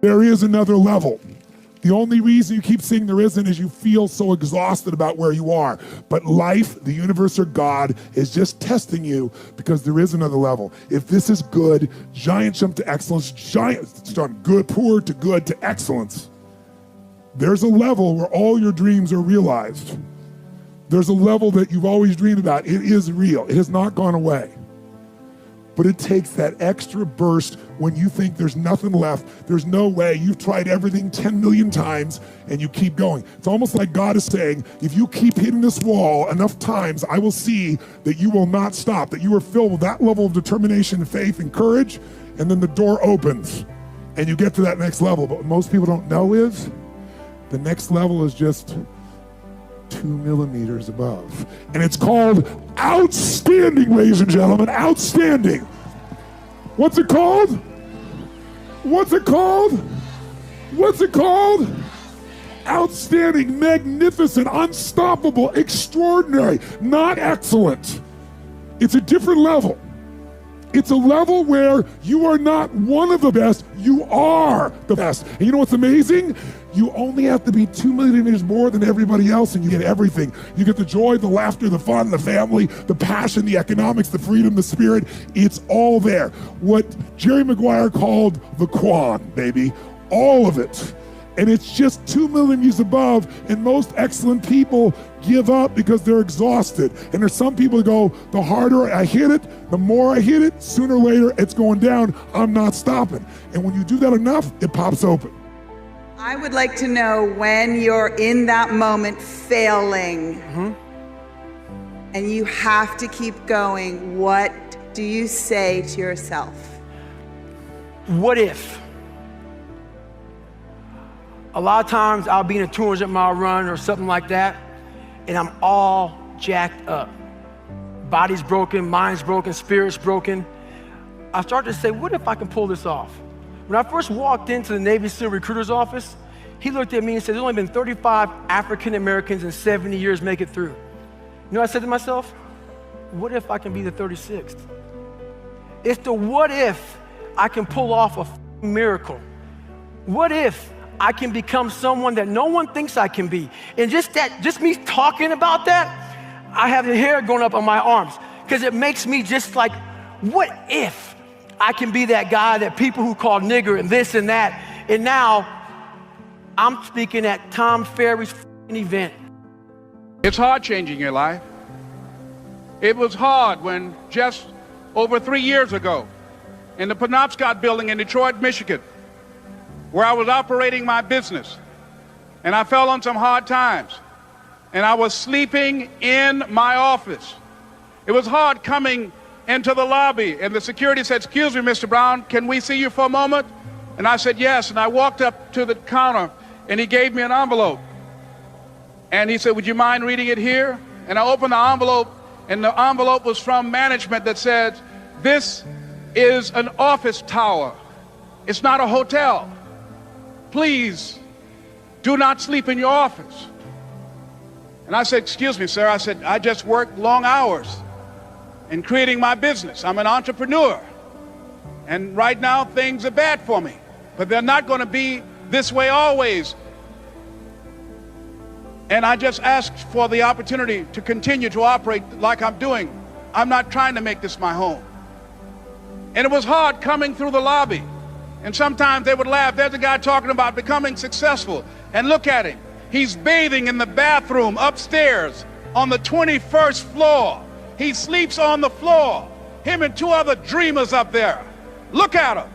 There is another level. The only reason you keep saying there isn't is you feel so exhausted about where you are. But life, the universe, or God is just testing you because there is another level. If this is good, giant jump to excellence, giant from good, poor to good to excellence. There's a level where all your dreams are realized. There's a level that you've always dreamed about. It is real. It has not gone away. But it takes that extra burst when you think there's nothing left, there's no way, you've tried everything 10 million times and you keep going. It's almost like God is saying, if you keep hitting this wall enough times, I will see that you will not stop, that you are filled with that level of determination, faith, and courage, and then the door opens and you get to that next level. But what most people don't know is, the next level is just 2 millimeters above. And it's called outstanding, ladies and gentlemen, outstanding. What's it called? What's it called? What's it called? Outstanding, magnificent, unstoppable, extraordinary, not excellent. It's a different level. It's a level where you are not one of the best, you are the best. And you know what's amazing? You only have to be 2 millimeters more than everybody else and you get everything. You get the joy, the laughter, the fun, the family, the passion, the economics, the freedom, the spirit. It's all there. What Jerry Maguire called the Quan, baby. All of it. And it's just 2 millimeters above, and most excellent people give up because they're exhausted. And there's some people that go, the harder I hit it, the more I hit it, sooner or later it's going down, I'm not stopping. And when you do that enough, it pops open. I would like to know, when you're in that moment failing, and you have to keep going, what do you say to yourself? What if? A lot of times I'll be in a 200-mile run or something like that, and I'm all jacked up. Body's broken, mind's broken, spirit's broken. I start to say, what if I can pull this off? When I first walked into the Navy SEAL recruiter's office, he looked at me and said, there's only been 35 African Americans in 70 years make it through. You know what I said to myself? What if I can be the 36th? It's the what if I can pull off a miracle. What if I can become someone that no one thinks I can be? And just me talking about that, I have the hair going up on my arms, because it makes me just like, what if I can be that guy that people who call nigger and this and that, and now I'm speaking at Tom Ferry's event. It's hard changing your life. It was hard when just over 3 years ago, in the Penobscot building in Detroit, Michigan, where I was operating my business, and I fell on some hard times, and I was sleeping in my office. It was hard coming into the lobby, and the security said, excuse me, Mr. Brown, can we see you for a moment? And I said, yes, and I walked up to the counter, and he gave me an envelope. And he said, would you mind reading it here? And I opened the envelope, and the envelope was from management that said, this is an office tower. It's not a hotel. Please do not sleep in your office. And I said, excuse me, sir. I said, I just work long hours in creating my business. I'm an entrepreneur. And right now things are bad for me, but they're not going to be this way always. And I just asked for the opportunity to continue to operate like I'm doing. I'm not trying to make this my home. And it was hard coming through the lobby. And sometimes they would laugh. There's a guy talking about becoming successful. And look at him. He's bathing in the bathroom upstairs on the 21st floor. He sleeps on the floor. Him and 2 other dreamers up there. Look at him.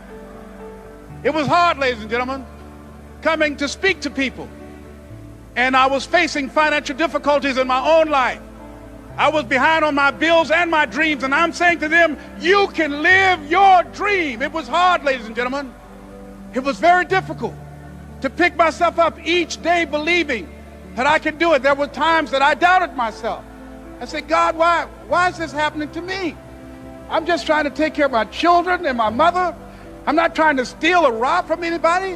It was hard, ladies and gentlemen, coming to speak to people. And I was facing financial difficulties in my own life. I was behind on my bills and my dreams, and I'm saying to them, you can live your dream. It was hard, ladies and gentlemen. It was very difficult to pick myself up each day believing that I could do it. There were times that I doubted myself. I said, God, why is this happening to me? I'm just trying to take care of my children and my mother. I'm not trying to steal or rob from anybody.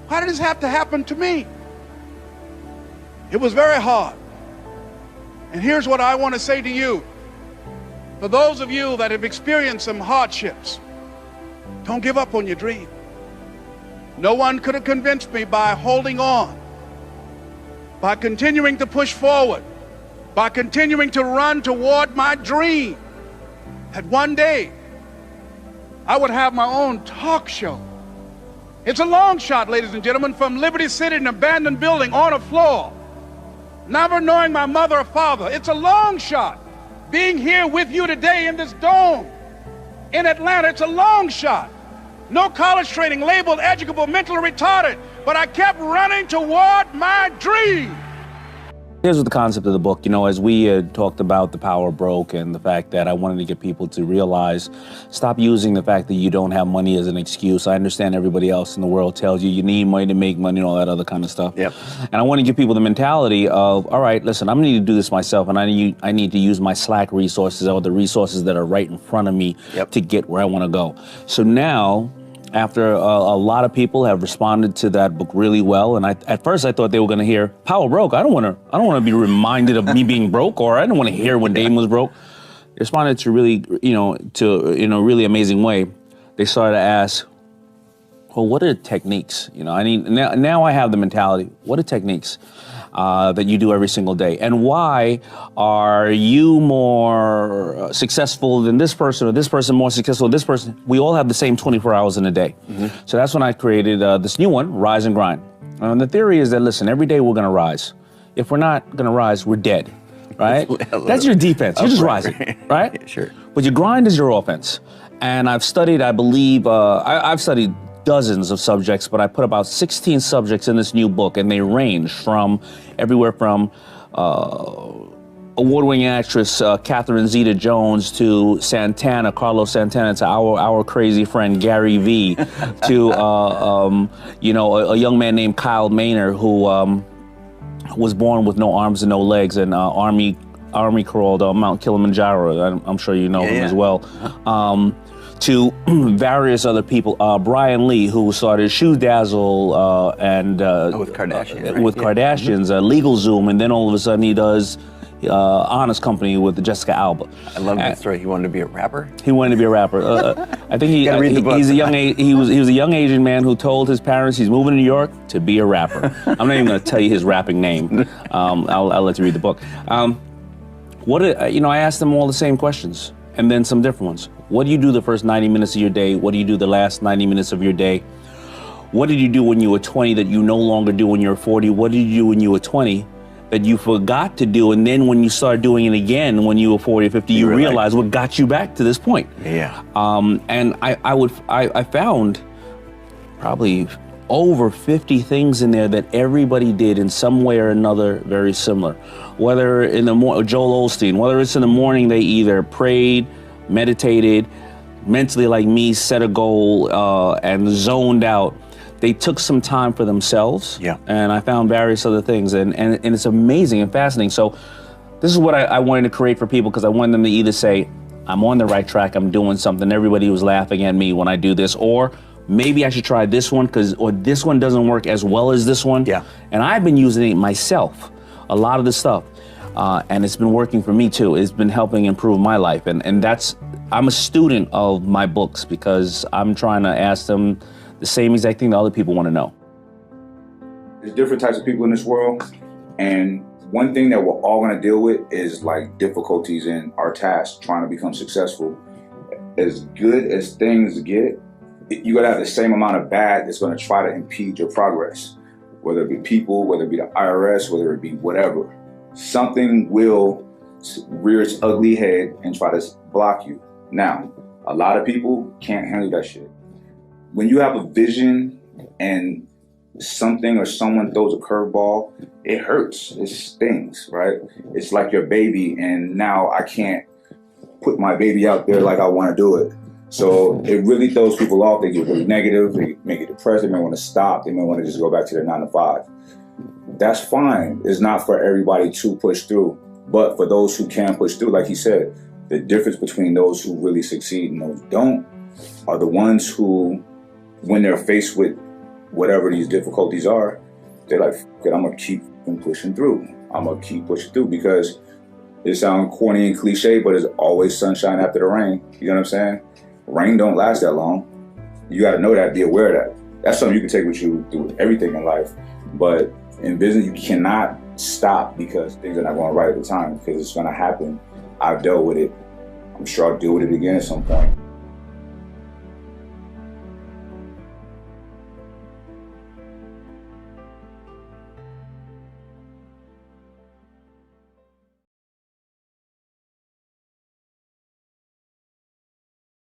Why did this have to happen to me? It was very hard. And here's what I want to say to you. For those of you that have experienced some hardships, don't give up on your dream. No one could have convinced me by holding on, by continuing to push forward, by continuing to run toward my dream, that one day I would have my own talk show. It's a long shot, ladies and gentlemen, from Liberty City, an abandoned building on a floor, never knowing my mother or father. It's a long shot. Being here with you today in this dome in Atlanta, it's a long shot. No college training, labeled educable, mentally retarded, but I kept running toward my dream. Here's the concept of the book. You know, as we had talked about the power broke and the fact that I wanted to get people to realize, stop using the fact that you don't have money as an excuse. I understand everybody else in the world tells you you need money to make money and all that other kind of stuff. Yep. And I want to give people the mentality of, all right, listen, I'm going to need to do this myself, and I need to use my Slack resources or the resources that are right in front of me to get where I want to go. So now, after a lot of people have responded to that book really well, and at first I thought they were going to hear power broke. I don't want to be reminded of me being broke, or I don't want to hear when Dame was broke. They responded to really, really amazing way. They started to ask, well, what are the techniques? You know, now I have the mentality. What are techniques that you do every single day, and why are you more successful than this person, or this person more successful than this person? We all have the same 24 hours in a day. So that's when I created this new one, Rise and Grind. And the theory is that, listen, every day we're going to rise. If we're not going to rise, we're dead, right? That's your defense. You're just rising, right? Sure. But your grind is your offense. And I've studied, I believe, I've studied dozens of subjects, but I put about 16 subjects in this new book, and they range from everywhere from award-winning actress Catherine Zeta-Jones to Carlos Santana, to our crazy friend Gary Vee, to a young man named Kyle Maynard who was born with no arms and no legs, and Army crawled Mount Kilimanjaro. I'm sure you know him as well. To various other people, Brian Lee, who started Shoe Dazzle and with Kardashians, with Kardashians, LegalZoom, and then all of a sudden he does Honest Company with Jessica Alba. I love that story. He wanted to be a rapper. He wanted to be a rapper. I think he's a young he was a young Asian man who told his parents he's moving to New York to be a rapper. I'm not even going to tell you his rapping name. I'll let you read the book. I asked them all the same questions, and then some different ones. What do you do the first 90 minutes of your day? What do you do the last 90 minutes of your day? What did you do when you were 20 that you no longer do when you're 40? What did you do when you were 20 that you forgot to do? And then when you start doing it again, when you were 40 or 50, you realize what got you back to this point. Yeah. And I found probably over 50 things in there that everybody did in some way or another very similar. Whether in the Joel Osteen, whether it's in the morning, they either prayed, meditated, mentally like me, set a goal, and zoned out. They took some time for themselves. Yeah. And I found various other things, and it's amazing and fascinating. So this is what I wanted to create for people, because I wanted them to either say, I'm on the right track, I'm doing something, everybody was laughing at me when I do this, or maybe I should try this one, or this one doesn't work as well as this one. Yeah. And I've been using it myself, a lot of this stuff. And it's been working for me too. It's been helping improve my life. And I'm a student of my books, because I'm trying to ask them the same exact thing that other people want to know. There's different types of people in this world. And one thing that we're all going to deal with is like difficulties in our tasks, trying to become successful. As good as things get, you got to have the same amount of bad that's going to try to impede your progress. Whether it be people, whether it be the IRS, whether it be whatever. Something will rear its ugly head and try to block you. Now, a lot of people can't handle that shit. When you have a vision and something or someone throws a curveball, it hurts, it stings, right? It's like your baby, and now I can't put my baby out there like I want to do it. So it really throws people off. They get really negative, they may get depressed, they may want to stop, they may want to just go back to their 9 to 5. That's fine. It's not for everybody to push through. But for those who can push through, like he said, the difference between those who really succeed and those who don't are the ones who, when they're faced with whatever these difficulties are, they're like, I'm going to keep pushing through. I'm going to keep pushing through, because it sounds corny and cliche, but there's always sunshine after the rain. You know what I'm saying? Rain don't last that long. You got to know that, be aware of that. That's something you can take with you through everything in life. But in business, you cannot stop because things are not going right at the time, because it's going to happen. I've dealt with it. I'm sure I'll deal with it again at some point.